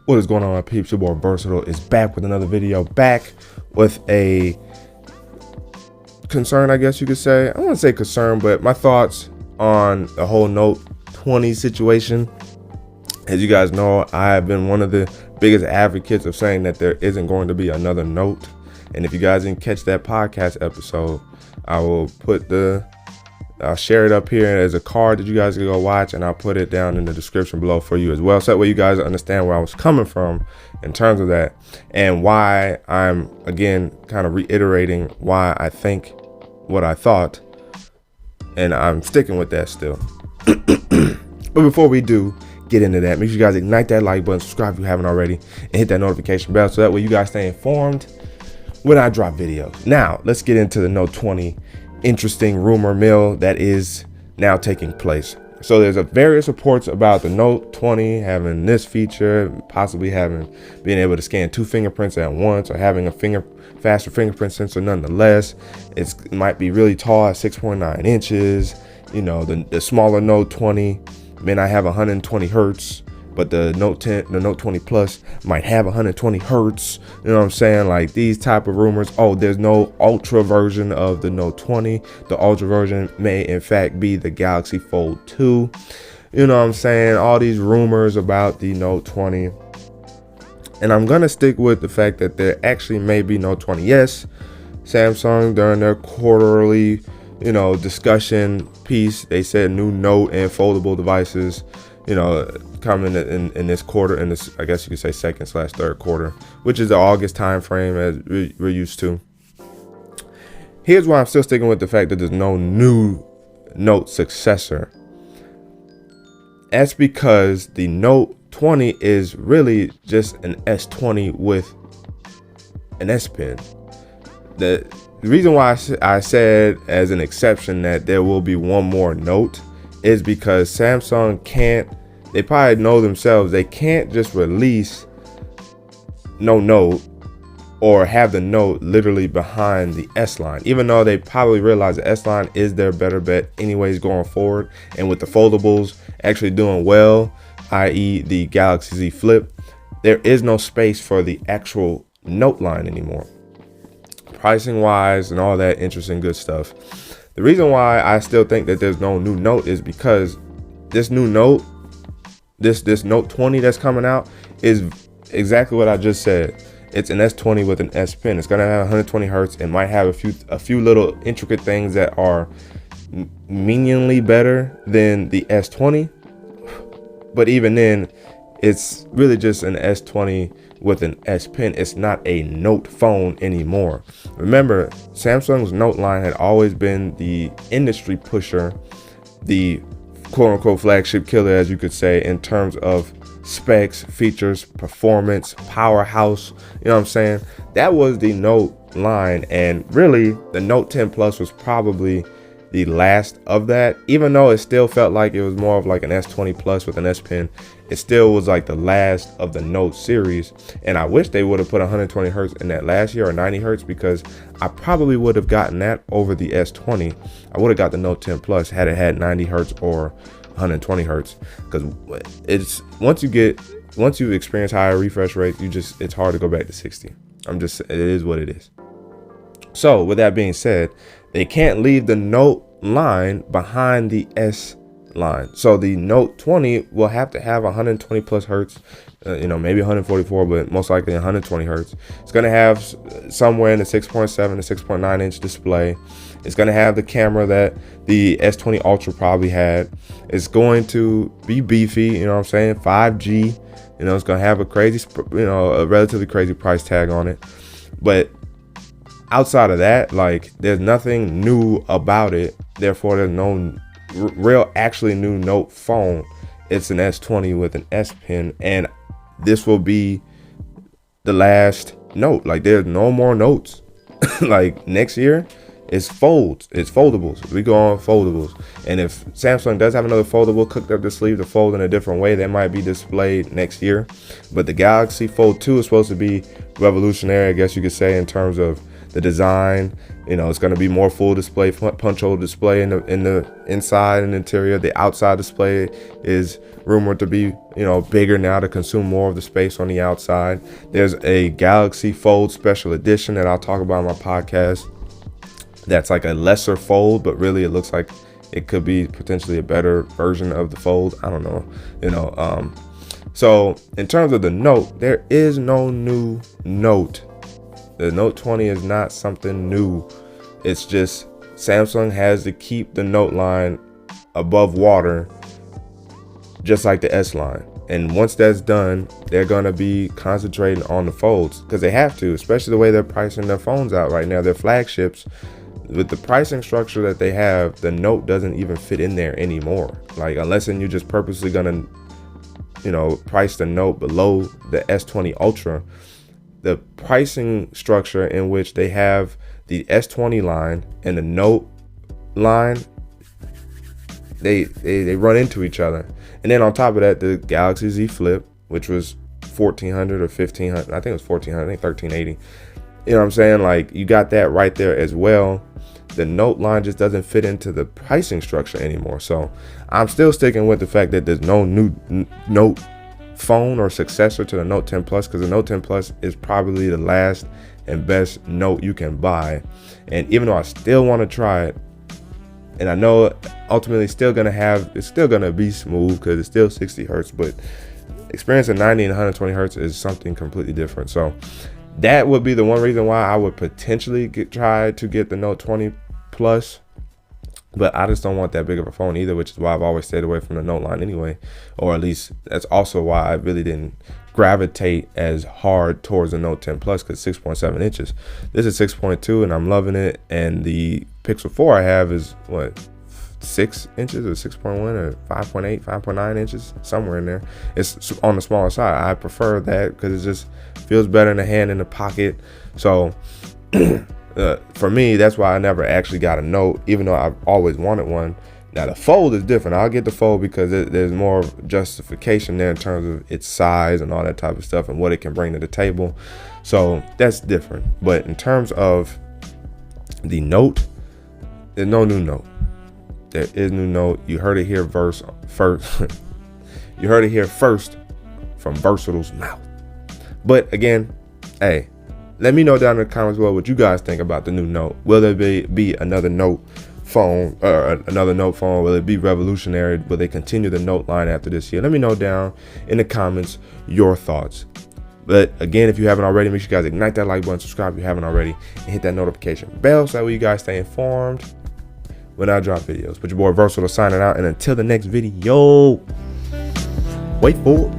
What is going on, my peeps? Your boy Versatile is back with another video, back with a concern, I guess you could say. I wouldn't say concern, but my thoughts on the whole Note 20 situation. As you guys know, I have been one of the biggest advocates of saying that there isn't going to be another Note. And if you guys didn't catch that podcast episode, I'll share it up here as a card that you guys can go watch, and I'll put it down in the description below for you as well, so that way you guys understand where I was coming from in terms of that, and why I'm again kind of reiterating why I think what I thought, and I'm sticking with that still. But before we do get into that, make sure you guys ignite that like button, subscribe if you haven't already, and hit that notification bell so that way you guys stay informed when I drop videos. Now let's get into the Note 20 interesting rumor mill that is now taking place. So there's various reports about the Note 20 having this feature, possibly being able to scan 2 fingerprints at once, or having a faster fingerprint sensor nonetheless. It might be really tall at 6.9 inches. You know, the smaller Note 20 may not have 120 hertz, but the Note 20 Plus might have 120 hertz. You know what I'm saying? Like these type of rumors. Oh, there's no ultra version of the Note 20. The ultra version may in fact be the Galaxy Fold 2. You know what I'm saying? All these rumors about the Note 20. And I'm going to stick with the fact that there actually may be Note 20. Yes, Samsung during their quarterly, discussion piece, they said new Note and foldable devices, coming in this quarter, in this, I guess you could say, second/third quarter, which is the August time frame as we're used to. Here's why I'm still sticking with the fact that there's no new Note successor. That's because the Note 20 is really just an S20 with an S Pen. The reason why I said as an exception that there will be one more Note is because Samsung they probably know themselves, they can't just release no Note or have the Note literally behind the S line, even though they probably realize the S line is their better bet anyways going forward. And with the foldables actually doing well, i.e. the Galaxy Z Flip, there is no space for the actual Note line anymore, pricing wise and all that interesting good stuff. The reason why I still think that there's no new Note is because this new Note, this Note 20 that's coming out, is exactly what I just said. It's an S20 with an S Pen. It's gonna have 120 hertz. It might have a few little intricate things that are minially better than the S20, but even then, it's really just an S20 with an S Pen. It's not a Note phone anymore. Remember, Samsung's Note line had always been the industry pusher, the quote-unquote flagship killer, as you could say, in terms of specs, features, performance, powerhouse. You know what I'm saying? That was the Note line, and really the Note 10 Plus was probably the last of that. Even though it still felt like it was more of like an S20 Plus with an S Pen, it still was like the last of the Note series. And I wish they would have put 120 hertz in that last year, or 90 hertz, because I probably would have gotten that over the S20. I would have got the Note 10 Plus had it had 90 hertz or 120 hertz, because it's once you experience higher refresh rates, it's hard to go back to 60. It is what it is. So with that being said, they can't leave the Note line behind the S line. So the Note 20 will have to have 120 plus hertz, maybe 144, but most likely 120 hertz. It's going to have somewhere in the 6.7 to 6.9 inch display. It's going to have the camera that the S20 Ultra probably had. It's going to be beefy, 5G. It's going to have a relatively crazy price tag on it. But outside of that, like, there's nothing new about it. Therefore, there's no actually new Note phone. It's an S20 with an S Pen, and this will be the last Note. Like, there's no more Notes. Like, next year, it's foldables. We go on foldables. And if Samsung does have another foldable cooked up the sleeve to fold in a different way, that might be displayed next year. But the Galaxy Fold 2 is supposed to be revolutionary, I guess you could say, in terms of the design, It's going to be more full display, punch hole display in the inside and interior. The outside display is rumored to be, bigger now to consume more of the space on the outside. There's a Galaxy Fold Special Edition that I'll talk about on my podcast. That's like a lesser Fold, but really it looks like it could be potentially a better version of the Fold. I don't know, So in terms of the Note, there is no new Note. The Note 20 is not something new. It's just Samsung has to keep the Note line above water, just like the S line. And once that's done, they're going to be concentrating on the folds, because they have to, especially the way they're pricing their phones out right now. Their flagships, with the pricing structure that they have, the Note doesn't even fit in there anymore. Like, unless you're just purposely going to, price the Note below the S20 Ultra. The pricing structure in which they have the S20 line and the Note line, they run into each other. And then on top of that, the Galaxy Z Flip, which was $1,400 or $1,500, I think it was $1,400, I think $1,380. You know what I'm saying? Like, you got that right there as well. The Note line just doesn't fit into the pricing structure anymore. So I'm still sticking with the fact that there's no new Note phone or successor to the Note 10 Plus, because the Note 10 Plus is probably the last and best Note you can buy. And even though I still want to try it, and I know ultimately it's still gonna be smooth because it's still 60 hertz, but experiencing 90 and 120 hertz is something completely different. So that would be the one reason why I would potentially try to get the Note 20 Plus. But I just don't want that big of a phone either, which is why I've always stayed away from the Note line anyway. Or at least that's also why I really didn't gravitate as hard towards the Note 10 Plus, because 6.7 inches. This is 6.2 and I'm loving it. And the Pixel 4 I have is what, 6 inches or 6.1 or 5.8, 5.9 inches, somewhere in there. It's on the smaller side. I prefer that because it just feels better in the hand, in the pocket. So for me, that's why I never actually got a Note, even though I've always wanted one. Now the Fold is different. I'll get the Fold because there's more justification there in terms of its size and all that type of stuff and what it can bring to the table. So that's different. But in terms of the Note, there's no new Note. There is new Note. You heard it here first. You heard it here first from Versatile's mouth. But again, hey, let me know down in the comments below what you guys think about the new Note. Will there be another Note phone or another Note phone? Will it be revolutionary? Will they continue the Note line after this year? Let me know down in the comments your thoughts. But again, if you haven't already, make sure you guys ignite that like button, subscribe if you haven't already, and hit that notification bell so that way you guys stay informed when I drop videos. But your boy Versatile signing out, and until the next video, wait for it.